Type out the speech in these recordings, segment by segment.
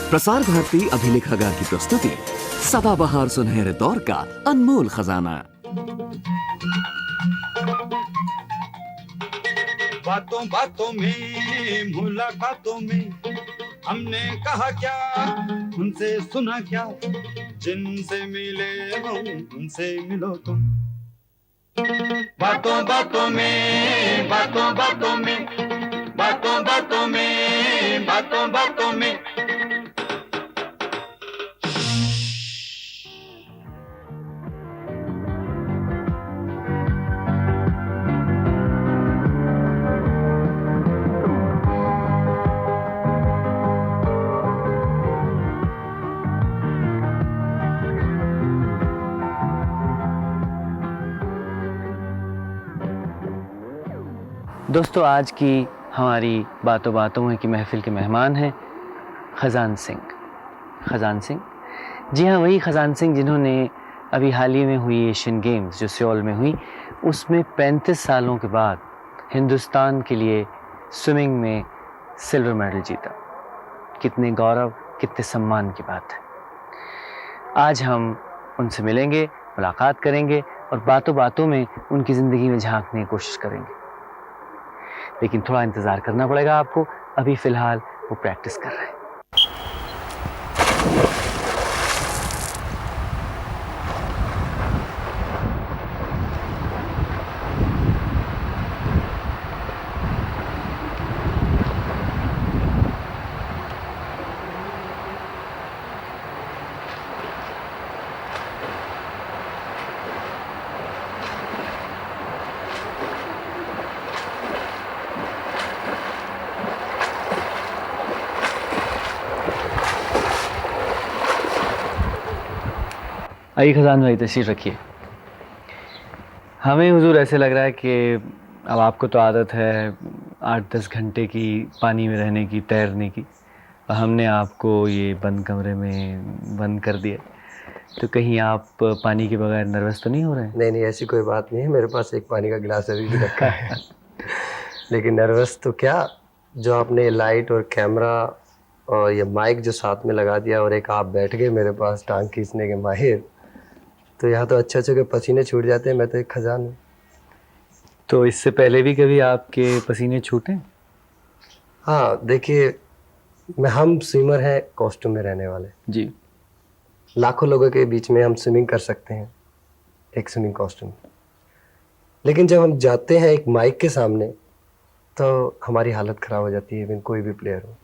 प्रसार भारती अभिलेखागार की प्रस्तुति सदाबहार सुनहरे दौर का अनमोल खजाना। बातों बातों में मुलाकातों में हमने कहा क्या, उनसे सुना क्या, जिनसे मिले हम उनसे मिलो तुम। बातों बातों में, बातों बातों में, बातों बातों में, बातों बातों में। दोस्तों, आज की हमारी बातों बातों में की महफिल के मेहमान हैं खजान सिंह। खजान सिंह, जी हाँ, वही खजान सिंह जिन्होंने अभी हाल ही में हुई एशियन गेम्स जो सियोल में हुई, उसमें 35 सालों के बाद हिंदुस्तान के लिए स्विमिंग में सिल्वर मेडल जीता। कितने गौरव, कितने सम्मान की बात है। आज हम उनसे मिलेंगे, मुलाकात करेंगे और बातों बातों में उनकी ज़िंदगी में झांकने की कोशिश करेंगे। लेकिन थोड़ा इंतज़ार करना पड़ेगा आपको। अभी फ़िलहाल वो प्रैक्टिस कर रहे हैं। आइए खजान भाई, तशरीफ़ रखिए। हमें हुजूर ऐसे लग रहा है कि अब आपको तो आदत है 8-10 घंटे की पानी में रहने की, तैरने की, और हमने आपको ये बंद कमरे में बंद कर दिया। तो कहीं आप पानी के बगैर नर्वस तो नहीं हो रहे हैं? नहीं, ऐसी कोई बात नहीं है। मेरे पास एक पानी का गिलास अभी भी रखा है। लेकिन नर्वस तो क्या, जो आपने लाइट और कैमरा और ये माइक जो साथ में लगा दिया और एक आप बैठ गए मेरे पास टांग खींचने के माहिर, तो यहाँ तो अच्छे अच्छे के पसीने छूट जाते हैं। मैं तो एक खजान हूँ। तो इससे पहले भी कभी आपके पसीने छूटे? हाँ, देखिए, हम स्विमर हैं, कॉस्ट्यूम में रहने वाले जी। लाखों लोगों के बीच में हम स्विमिंग कर सकते हैं एक स्विमिंग कॉस्ट्यूम। लेकिन जब हम जाते हैं एक माइक के सामने तो हमारी हालत ख़राब हो जाती है। इवन कोई भी प्लेयर हो,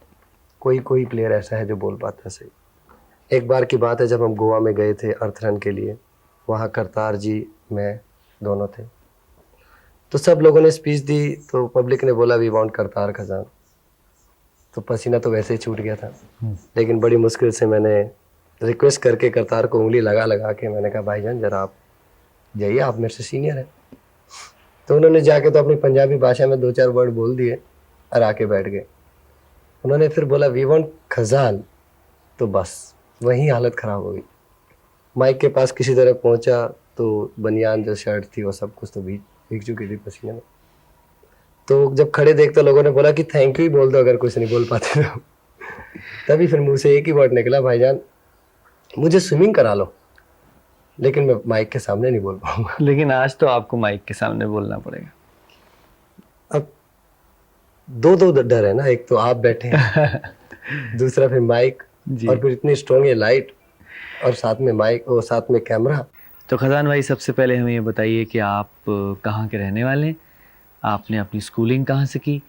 कोई प्लेयर ऐसा है जो बोल पाता है सही। एक बार की बात है, जब हम गोवा में गए थे अर्थ रन के लिए, वहाँ करतार जी, मैं दोनों थे। तो सब लोगों ने स्पीच दी तो पब्लिक ने बोला वी वांट करतार खजान। तो पसीना तो वैसे ही छूट गया था। लेकिन बड़ी मुश्किल से मैंने रिक्वेस्ट करके करतार को उंगली लगा के मैंने कहा, भाईजान जरा आप जाइए, आप मेरे से सीनियर हैं। तो उन्होंने जाके तो अपनी पंजाबी भाषा में 2-4 वर्ड बोल दिए और आके बैठ गए। उन्होंने फिर बोला वी वांट खजान, तो बस वहीं हालत ख़राब हो गई। माइक के पास किसी तरह पहुंचा तो बनियान जो शर्ट थी वो सब कुछ तो भीग चुकी थी पसीने में। तो जब खड़े देखते लोगों ने बोला कि थैंक यू ही बोल दो अगर कुछ नहीं बोल पाते तो। तभी फिर मुंह से एक ही वर्ड निकला, भाईजान मुझे स्विमिंग करा लो, लेकिन मैं माइक के सामने नहीं बोल पाऊंगा। लेकिन आज तो आपको माइक के सामने बोलना पड़ेगा। अब दो डर है ना, एक तो आप बैठे हैं, दूसरा फिर माइक, और फिर इतनी स्ट्रॉन्ग है लाइट, और साथ में माइक और साथ में कैमरा। तो खजान भाई, सबसे पहले हमें ये बताइए कि आप कहाँ के रहने वाले हैं, आपने अपनी स्कूलिंग कहाँ से की,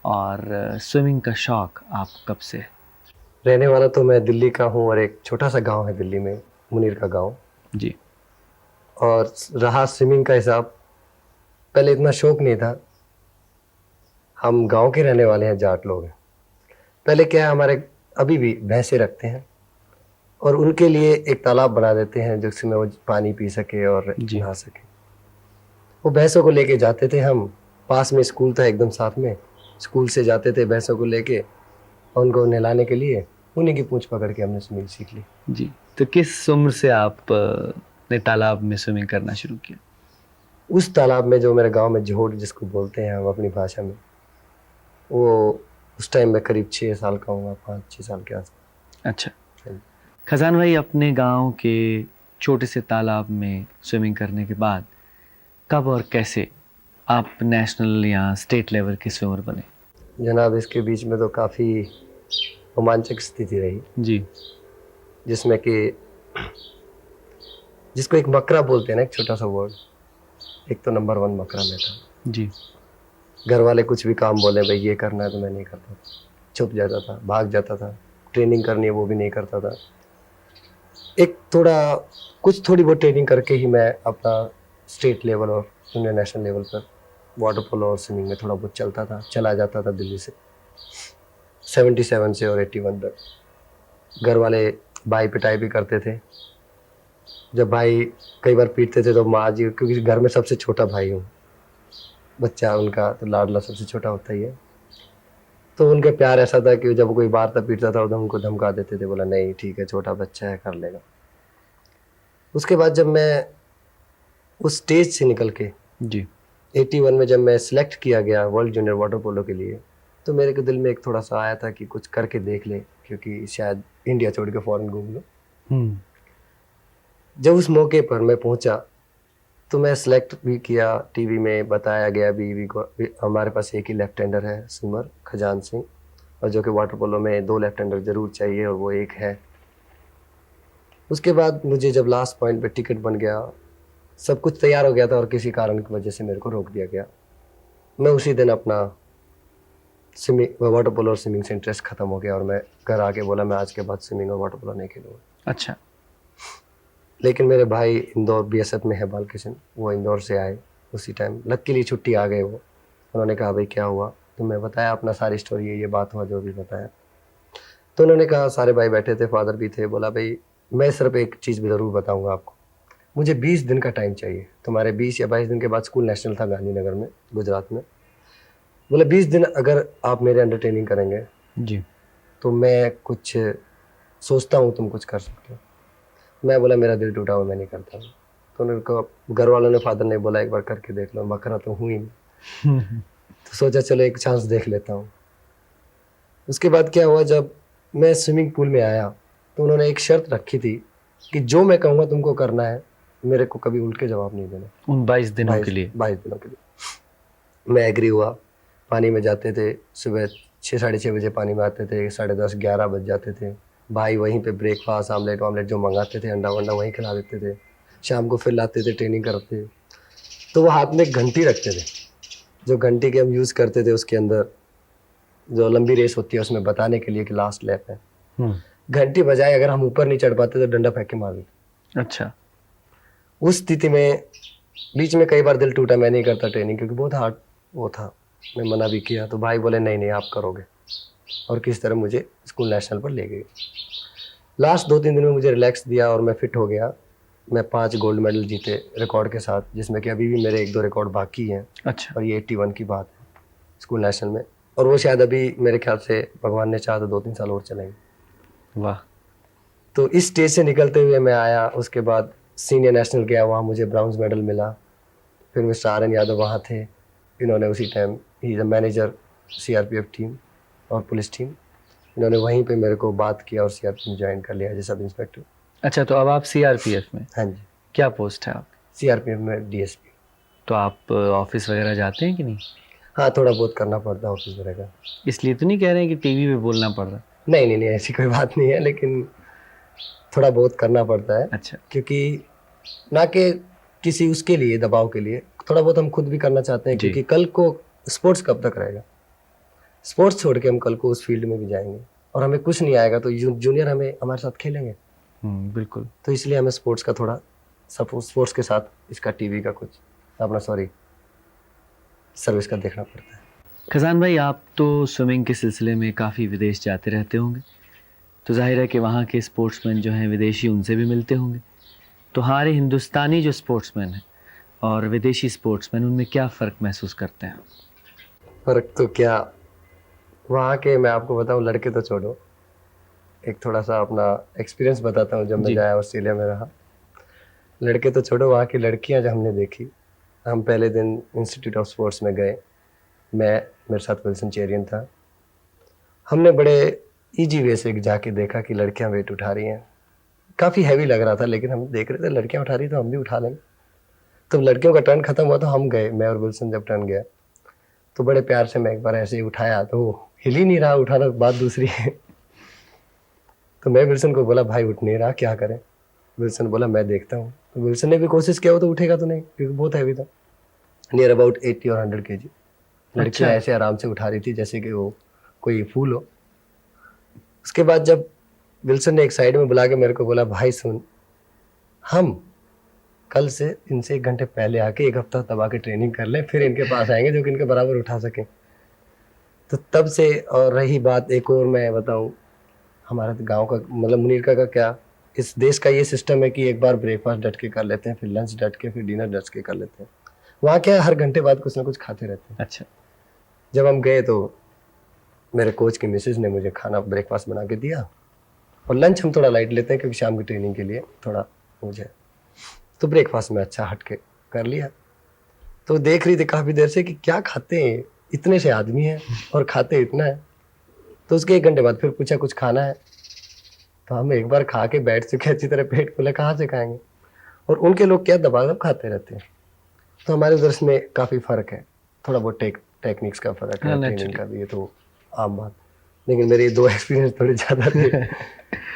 और स्विमिंग का शौक आप कब से? रहने वाला तो मैं दिल्ली का हूँ, और एक छोटा सा गांव है दिल्ली में, मुनीर का गांव जी। और रहा स्विमिंग का हिसाब, पहले इतना शौक नहीं था। हम गांव के रहने वाले हैं, जाट लोग हैं। पहले क्या है, हमारे अभी भी भैंसे रखते हैं और उनके लिए एक तालाब बना देते हैं जिसमें वो पानी पी सके और नहा सके। वो भैंसों को लेके जाते थे हम, पास में स्कूल था एकदम साथ में, स्कूल से जाते थे भैंसों को लेके, उनको नहलाने के लिए उन्हीं की पूंछ पकड़ के हमने स्विमिंग सीख ली। जी। तो किस उम्र से आप ने तालाब में स्विमिंग करना शुरू किया? उस तालाब में जो मेरे गांव में जोड़ जिसको बोलते हैं हम अपनी भाषा में, वो उस टाइम मैं करीब 6 साल का हूँ, 5-6 साल के आसपास। अच्छा। खजान भाई, अपने गांव के छोटे से तालाब में स्विमिंग करने के बाद कब और कैसे आप नेशनल या स्टेट लेवल के स्विमर बने? जनाब, इसके बीच में तो काफ़ी रोमांचक स्थिति रही, जी। जिसमें कि जिसको एक मकरा बोलते हैं ना, एक छोटा सा वर्ड, एक तो नंबर 1 मकरा में था। जी। घर वाले कुछ भी काम बोले, भाई ये करना है, तो मैं नहीं करता था, छुप जाता था, भाग जाता था। ट्रेनिंग करनी है वो भी नहीं करता था। एक थोड़ी बहुत ट्रेनिंग करके ही मैं अपना स्टेट लेवल और जूनियर नेशनल लेवल पर वाटर पोलो और स्विमिंग में थोड़ा बहुत चला जाता था दिल्ली से 77 से और 81 तक। घर वाले भाई पिटाई भी करते थे। जब भाई कई बार पीटते थे तो माँ जी, क्योंकि घर में सबसे छोटा भाई हूँ, बच्चा उनका तो लाडला सबसे छोटा होता ही है, तो उनका प्यार ऐसा था कि जब कोई मारता पीटता था उधर उनको धमका देते थे, बोला नहीं ठीक है, छोटा बच्चा है, कर लेगा। उसके बाद जब मैं उस स्टेज से निकल के जी। 81 में जब मैं सिलेक्ट किया गया वर्ल्ड जूनियर वाटर पोलो के लिए, तो मेरे के दिल में एक थोड़ा सा आया था कि कुछ करके देख ले, क्योंकि शायद इंडिया छोड़ के फॉरेन घूम लूँ। जब उस मौके पर मैं पहुंचा तो मैं सिलेक्ट भी किया, टीवी में बताया गया भी हमारे पास एक ही लेफ्ट हैंडर है स्विमर, खजान सिंह, और जो कि वाटर पोलो में 2 लेफ्ट हैंडर जरूर चाहिए और वो एक है। उसके बाद मुझे जब लास्ट पॉइंट पे टिकट बन गया, सब कुछ तैयार हो गया था और किसी कारण की वजह से मेरे को रोक दिया गया। मैं उसी दिन अपना स्विमिंग, वाटर पोलो और स्विमिंग से इंटरेस्ट खत्म हो गया और मैं घर आके बोला मैं आज के बाद स्विमिंग और वाटर पोलो नहीं खेलूँगा। अच्छा। लेकिन मेरे भाई इंदौर बीएसएफ में है, बालकिशन, वो इंदौर से आए उसी टाइम, लकीली छुट्टी आ गए वो। उन्होंने कहा भाई क्या हुआ, तो मैं बताया अपना सारी स्टोरी, ये बात हुआ जो भी बताया। तो उन्होंने कहा, सारे भाई बैठे थे, फादर भी थे, बोला भाई मैं सिर्फ एक चीज़ भी ज़रूर बताऊंगा आपको, मुझे 20 दिन का टाइम चाहिए, तुम्हारे 20 या 22 दिन के बाद स्कूल नेशनल था गांधीनगर में, गुजरात में। बोले 20 दिन अगर आप मेरे अंडर ट्रेनिंग करेंगे जी, तो मैं कुछ सोचता हूँ तुम कुछ कर सकते हो। मैं बोला मेरा दिल टूटा हुआ, मैं नहीं करता हूँ। तो उनको घर वालों ने, फादर ने बोला एक बार करके देख लो, बकरा तो हुई नहीं। तो सोचा चलो एक चांस देख लेता हूँ। उसके बाद क्या हुआ, जब मैं स्विमिंग पूल में आया तो उन्होंने एक शर्त रखी थी कि जो मैं कहूँगा तुमको करना है, मेरे को कभी उल्ट के जवाब नहीं देना। उन 22 दिनों के लिए? 22 दिनों के लिए मैं एग्री हुआ। पानी में जाते थे, सुबह 6 साढ़े 6 बजे पानी में आते थे, 10:30 11 बज जाते थे। भाई वहीं पे ब्रेकफास्ट, आमलेट वामलेट जो मंगाते थे, अंडा वंडा वहीं खिला देते थे। शाम को फिर लाते थे, ट्रेनिंग करते। तो वो हाथ में एक घंटी रखते थे, जो घंटी के हम यूज़ करते थे, उसके अंदर जो लंबी रेस होती है उसमें बताने के लिए कि लास्ट लैप है। घंटी बजाए, अगर हम ऊपर नहीं चढ़ पाते तो डंडा फेंक के मार देते। अच्छा। उस स्थिति में बीच में कई बार दिल टूटा, मैं नहीं करता ट्रेनिंग, क्योंकि बहुत हार्ड वो था। मैं मना भी किया तो भाई बोले नहीं नहीं आप करोगे, और किस तरह मुझे स्कूल नेशनल पर ले गए। लास्ट 2-3 दिन में मुझे रिलैक्स दिया और मैं फिट हो गया। मैं 5 गोल्ड मेडल जीते रिकॉर्ड के साथ, जिसमें कि अभी भी मेरे 1-2 रिकॉर्ड बाकी हैं। अच्छा। और ये 81 की बात है स्कूल नेशनल में, और वो शायद अभी मेरे ख्याल से भगवान ने चाहा तो 2-3 साल और चलेंगे। वाह। तो इस स्टेज से निकलते हुए मैं आया, उसके बाद सीनियर नेशनल गया, वहाँ मुझे ब्राउन्ज मेडल मिला। फिर मिस्टर आर एन यादव वहाँ थे, इन्होंने उसी time he the manager CRPF team और पुलिस टीम, इन्होंने वहीं पे मेरे को बात किया और सीआरपीएफ में ज्वाइन कर लिया एज सब इंस्पेक्टर। अच्छा, तो अब आप सीआरपीएफ में? हाँ जी। क्या पोस्ट है आप? सीआरपीएफ में डीएसपी। तो आप ऑफिस वगैरह जाते हैं कि नहीं? हाँ, थोड़ा बहुत करना पड़ता है ऑफिस वगैरह का। इसलिए तो नहीं कह रहे हैं कि टीवी पे बोलना पड़ रहा? नहीं नहीं नहीं, ऐसी कोई बात नहीं है, लेकिन थोड़ा बहुत करना पड़ता है। अच्छा। क्योंकि ना कि किसी उसके लिए, दबाव के लिए, थोड़ा बहुत हम खुद भी करना चाहते हैं, क्योंकि कल को स्पोर्ट्स कब तक रहेगा। स्पोर्ट्स छोड़ के हम कल को उस फील्ड में भी जाएंगे और हमें कुछ नहीं आएगा तो जूनियर हमारे साथ खेलेंगे। बिल्कुल। तो इसलिए हमें स्पोर्ट्स का थोड़ा स्पोर्ट्स के साथ इसका टीवी का कुछ सर्विस का देखना पड़ता है। खजान भाई, आप तो स्विमिंग के सिलसिले में काफ़ी विदेश जाते रहते होंगे, तो जाहिर है कि वहाँ के स्पोर्ट्समैन जो हैं विदेशी, उनसे भी मिलते होंगे। तो हमारे हिंदुस्तानी जो स्पोर्ट्समैन हैं और विदेशी स्पोर्ट्समैन, उनमें क्या फ़र्क महसूस करते हैं? फ़र्क तो क्या, वहाँ के मैं आपको बताऊँ, लड़के तो छोड़ो, एक थोड़ा सा अपना एक्सपीरियंस बताता हूँ। जब मैं जाया ऑस्ट्रेलिया में रहा, लड़के तो छोड़ो, वहाँ की लड़कियाँ जब हमने देखी, हम पहले दिन इंस्टीट्यूट ऑफ स्पोर्ट्स में गए, मेरे साथ विल्सन चेरियन था। हमने बड़े इजी वे से जाके देखा कि लड़कियां वेट उठा रही हैं। काफ़ी हैवी लग रहा था, लेकिन हम देख रहे थे लड़कियां उठा रही तो हम भी उठा लेंगे। तो लड़कियों का टर्न खत्म हुआ तो हम गए, मैं और गुलशन जब टर्न गया तो बड़े प्यार से मैं एक बार ऐसे ही उठाया तो वो हिल ही नहीं रहा, उठाना बात दूसरी है। तो मैं विल्सन को बोला भाई उठ नहीं रहा, क्या करें? विल्सन बोला मैं देखता हूँ। तो विल्सन ने भी कोशिश किया, वो तो उठेगा तो नहीं क्योंकि बहुत हैवी था, नियर अबाउट 80 और 100 kg। लड़कियां ऐसे आराम से उठा रही थी जैसे कि वो कोई फूल हो। उसके बाद जब विल्सन ने एक साइड में बुला के मेरे को बोला भाई सुन, हम कल से इनसे 1 घंटे पहले आके 1 हफ्ता तब आके ट्रेनिंग कर लें, फिर इनके पास आएंगे जो कि इनके बराबर उठा सकें। तो तब से, और रही बात एक और मैं बताऊं, हमारा गांव का मतलब मुनीरका का क्या, इस देश का ये सिस्टम है कि एक बार ब्रेकफास्ट डट के कर लेते हैं, फिर लंच डट के, फिर डिनर डट के कर लेते हैं। वहाँ क्या है, हर घंटे बाद कुछ ना कुछ खाते रहते हैं। अच्छा। जब हम गए तो मेरे कोच की मिसेज ने मुझे खाना ब्रेकफास्ट बना के दिया, और लंच हम थोड़ा लाइट लेते हैं क्योंकि शाम की ट्रेनिंग के लिए थोड़ा मुझे, तो ब्रेकफास्ट में अच्छा हट के कर लिया। तो देख रही थी काफ़ी देर से कि क्या खाते हैं, इतने से आदमी हैं और खाते इतना है। तो उसके 1 घंटे बाद फिर पूछा कुछ खाना है, तो हम एक बार खा के बैठ चुके अच्छी तरह, पेट खुला कहाँ से खाएंगे, और उनके लोग क्या दबादब खाते रहते हैं। तो हमारे उधर में काफ़ी फ़र्क है, थोड़ा बहुत टेक्निक्स का फ़र्क है, ट्रेनिंग का भी, ये तो आम बात। लेकिन मेरे 2 एक्सपीरियंस थोड़े ज़्यादा थे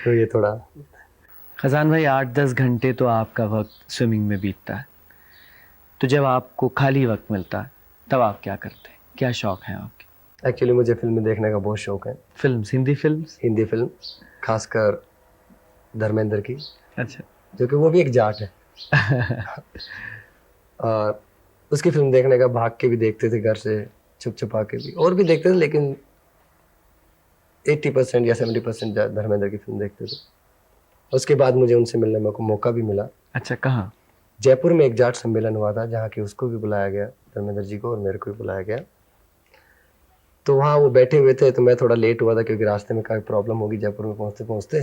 तो ये थोड़ा। खजान भाई 8-10 घंटे तो आपका वक्त स्विमिंग में बीतता है, तो जब आपको खाली वक्त मिलता है तब आप क्या करते हैं, क्या शौक हैं आपके? एक्चुअली मुझे फिल्में देखने का बहुत शौक है। Films, Hindi films? Hindi film, खासकर धर्मेंद्र की। अच्छा। जो कि वो भी एक जाट है और उसकी फिल्म देखने का, भाग के भी देखते थे घर से, छुप छुपा के भी, और भी देखते थे, लेकिन 80% या 70% धर्मेंद्र की फिल्म देखते थे। उसके बाद मुझे उनसे मिलने को मौका भी मिला। अच्छा, कहाँ? जयपुर में एक जाट सम्मेलन हुआ था जहाँ कि उसको भी बुलाया गया, धर्मेंद्र जी को, और मेरे को भी बुलाया गया। तो वहाँ वो बैठे हुए थे, तो मैं थोड़ा लेट हुआ था क्योंकि रास्ते में काफ़ी प्रॉब्लम होगी जयपुर में पहुँचते पहुँचते।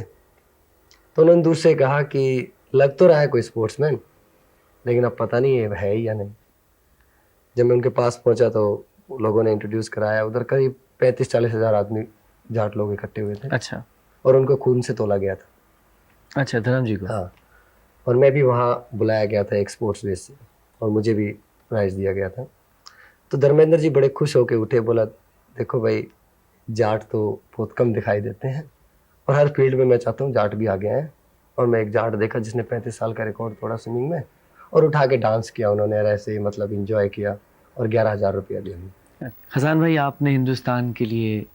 तो उन्होंने दूर से कहा कि लग तो रहा है कोई स्पोर्ट्समैन, लेकिन अब पता नहीं है ही या नहीं। जब मैं उनके पास पहुंचा तो लोगों ने इंट्रोड्यूस कराया। उधर करीब 35-40 हज़ार आदमी जाट लोग इकट्ठे हुए थे। अच्छा। और उनको खून से तोला गया था। अच्छा, धर्म जी को? हाँ, और मैं भी वहाँ बुलाया गया था एक स्पोर्ट्स बेस से, और मुझे भी प्राइज़ दिया गया था। तो धर्मेंद्र जी बड़े खुश होकर उठे, बोला देखो भाई, जाट तो बहुत कम दिखाई देते हैं, और हर फील्ड में मैं चाहता हूँ जाट भी आगे आए। और मैं एक जाट देखा जिसने 35 साल का रिकॉर्ड तोड़ा स्विमिंग में, और उठा के डांस किया उन्होंने, ऐसे मतलब इंजॉय किया, और 11,000 रुपया दिया। हसन भाई, आपने हिंदुस्तान के लिए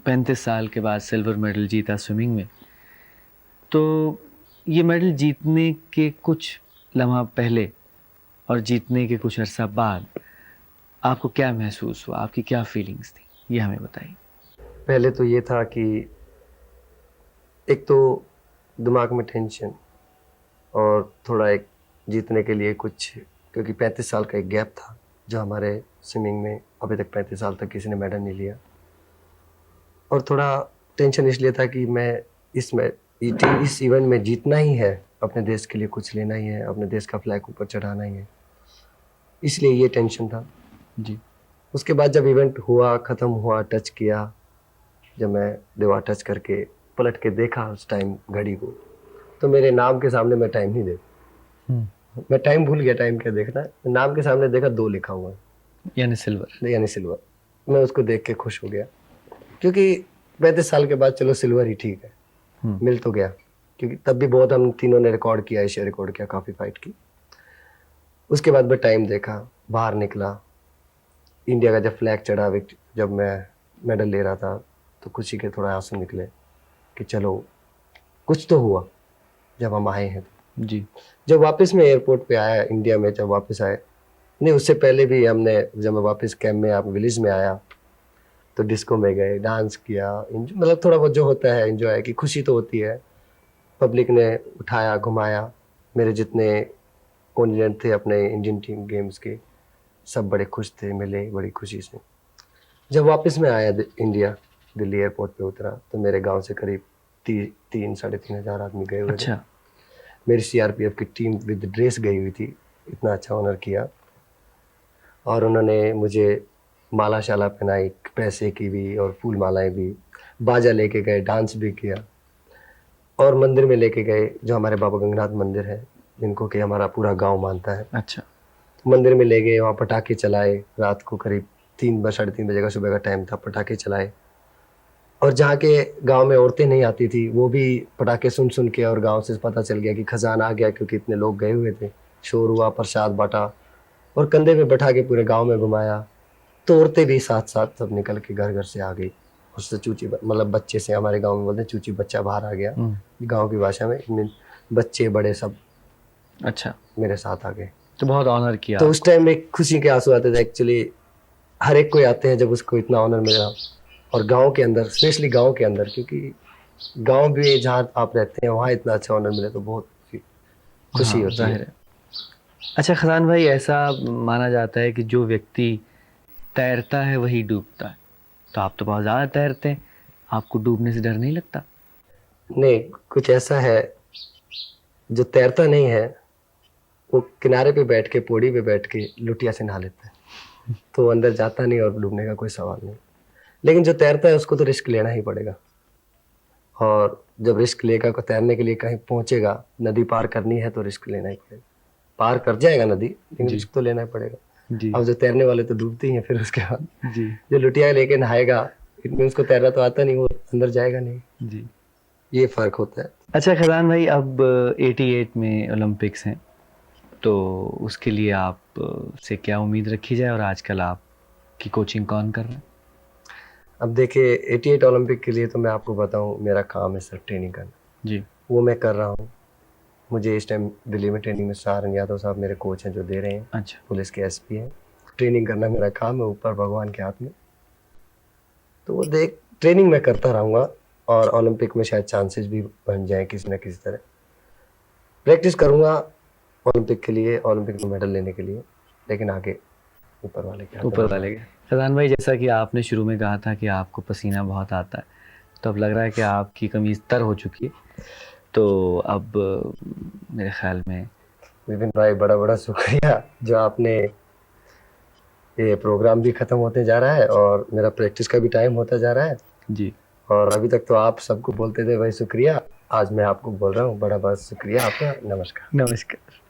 35 साल के बाद सिल्वर मेडल जीता स्विमिंग में, तो ये मेडल जीतने के कुछ लम्हा पहले और जीतने के कुछ अर्सा बाद आपको क्या महसूस हुआ, आपकी क्या फीलिंग्स थी, ये हमें बताइए। पहले तो ये था कि एक तो दिमाग में टेंशन, और थोड़ा एक जीतने के लिए कुछ, क्योंकि 35 साल का एक गैप था जो हमारे स्विमिंग में अभी तक 35 साल तक किसी ने मेडल नहीं लिया। और थोड़ा टेंशन इसलिए था कि मैं इस इवेंट में जीतना ही है, अपने देश के लिए कुछ लेना ही है, अपने देश का फ्लैग ऊपर चढ़ाना ही है, इसलिए ये टेंशन था जी। उसके बाद जब इवेंट हुआ, ख़त्म हुआ, टच किया, जब मैं दीवार टच करके पलट के देखा उस टाइम घड़ी को, तो मेरे नाम के सामने मैं टाइम नहीं देखा, मैं टाइम भूल गया, टाइम क्या देखना है। नाम के सामने देखा 2 लिखा हुआ है, यानी सिल्वर। मैं उसको देख के खुश हो गया, क्योंकि 35 साल के बाद चलो सिल्वर ही ठीक है, मिल तो गया। क्योंकि तब भी बहुत हम तीनों ने रिकॉर्ड किया, एशिया रिकॉर्ड किया, काफ़ी फाइट की। उसके बाद मैं टाइम देखा, बाहर निकला, इंडिया का जब फ्लैग चढ़ा, जब मैं मेडल ले रहा था, तो खुशी के थोड़ा आंसू निकले कि चलो कुछ तो हुआ जब हम आए हैं। जी। जब वापस में एयरपोर्ट पे आया इंडिया में, जब वापस आए, नहीं उससे पहले भी हमने, जब मैं वापस कैंप में आप विलेज में आया तो डिस्को में गए, डांस किया, मतलब थोड़ा बहुत जो होता है एंजॉय की, खुशी तो होती है। पब्लिक ने उठाया, घुमाया, मेरे जितने कॉन्टिनेंट थे अपने इंडियन टीम गेम्स के, सब बड़े खुश थे, मिले बड़ी खुशी से। जब वापस में आया इंडिया, दिल्ली एयरपोर्ट पे उतरा, तो मेरे गांव से करीब 3-3.5 हज़ार आदमी गए हुए थे। अच्छा। मेरी सीआरपीएफ की टीम विद ड्रेस गई हुई थी, इतना अच्छा ऑनर किया। और उन्होंने मुझे माला शाला पहनाई, पैसे की भी और फूल मालाएं भी, बाजा लेके गए, डांस भी किया, और मंदिर में लेके गए जो हमारे बाबा गंगनाथ मंदिर है, जिनको कि हमारा पूरा गांव मानता है। अच्छा। मंदिर में ले गए, वहाँ पटाखे चलाए, रात को करीब 3-3:30 बजे का सुबह का टाइम था, पटाखे चलाए। और जहाँ के गांव में औरतें नहीं आती थी, वो भी पटाखे सुन सुन के, और गांव से पता चल गया कि खजाना आ गया, क्योंकि इतने लोग गए हुए थे। शोर हुआ, प्रसाद बांटा, और कंधे पे बैठा के पूरे गांव में घुमाया। तो औरतें भी साथ साथ सब निकल के घर घर से आ गई। उससे चूची, मतलब बच्चे से, हमारे गांव में बोलते हैं चूची, बच्चा बाहर आ गया, गांव की भाषा में मीन बच्चे बड़े सब अच्छा, मेरे साथ आ गए। तो बहुत ऑनर किया तो उस टाइम में खुशी के आंसू आते थे। एक्चुअली हर एक कोई आते हैं जब उसको इतना ऑनर मिला, और गांव के अंदर, स्पेशली गांव के अंदर, क्योंकि गांव भी जहाँ आप रहते हैं वहाँ इतना अच्छा ऑनर मिले तो बहुत खुशी हाँ, होती जाहिर है। है। अच्छा खजान भाई, ऐसा माना जाता है कि जो व्यक्ति तैरता है वही डूबता है, तो आप तो बहुत ज़्यादा तैरते हैं, आपको डूबने से डर नहीं लगता? नहीं, कुछ ऐसा है, जो तैरता नहीं है वो किनारे पे बैठ के, पौड़ी पे बैठ के लुटिया से नहा लेता है, तो वो अंदर जाता नहीं और डूबने का कोई सवाल नहीं। लेकिन जो तैरता है उसको तो रिस्क लेना ही पड़ेगा, और जब रिस्क लेगा, को तैरने के लिए कहीं पहुंचेगा, नदी पार करनी है तो रिस्क लेना ही पड़ेगा। पार कर जाएगा नदी, लेकिन जी। रिस्क तो लेना ही पड़ेगा। जी अब जो तैरने वाले तो डूबते ही हैं, फिर उसके बाद जी जो लुटिया लेके नहाएगा, इतने उसको तैरना तो आता नहीं, वो अंदर जाएगा नहीं। जी। ये फर्क होता है। अच्छा खजान भाई, अब 88 में ओलंपिक्स हैं, तो उसके लिए आप से क्या उम्मीद रखी जाए, और आजकल आप की कोचिंग कौन कर रहा है? अब देखिए, 88 ओलंपिक के लिए तो मैं आपको बताऊं, मेरा काम है सिर्फ ट्रेनिंग करना। जी। वो मैं कर रहा हूँ। मुझे इस टाइम दिल्ली में ट्रेनिंग में सहारन यादव साहब मेरे कोच हैं जो दे रहे हैं, अच्छा। पुलिस के एसपी हैं। ट्रेनिंग करना मेरा काम है, ऊपर भगवान के हाथ में। तो वो देख, ट्रेनिंग मैं करता रहूँगा, और ओलंपिक में शायद चांसेस भी बन जाए किसी न किसी तरह। प्रैक्टिस करूँगा ओलंपिक के लिए, ओलंपिक में मेडल लेने के लिए, लेकिन आगे ऊपर वाले के हाथ में। ऊपर वाले के। खजान भाई, जैसा कि आपने शुरू में कहा था कि आपको पसीना बहुत आता है, तो अब लग रहा है कि आपकी कमीज तर हो चुकी है, तो अब मेरे ख्याल में। विपिन भाई, बड़ा बड़ा शुक्रिया, जो आपने, ये प्रोग्राम भी खत्म होते जा रहा है और मेरा प्रैक्टिस का भी टाइम होता जा रहा है। जी। और अभी तक तो आप सबको बोलते थे भाई शुक्रिया, आज मैं आपको बोल रहा हूँ बड़ा बड़ा शुक्रिया आपका। नमस्कार। नमस्कार।